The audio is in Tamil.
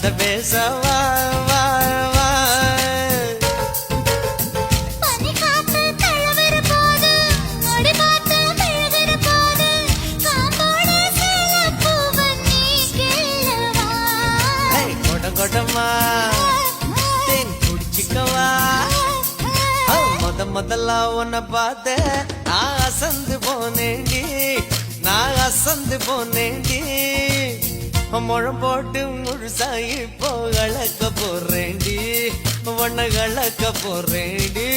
கதை பேசவா வா வா கொடமா தேன் குடிச்சிக்கவா முதல்ல உன்னை பார்த்த நான் அசந்து போனேண்டி நான் அசந்து போனேண்டி முழம் போட்டு முழுசாயி இப்போ கலக்க போறேண்டி உன்னை கலக்க போறேண்டி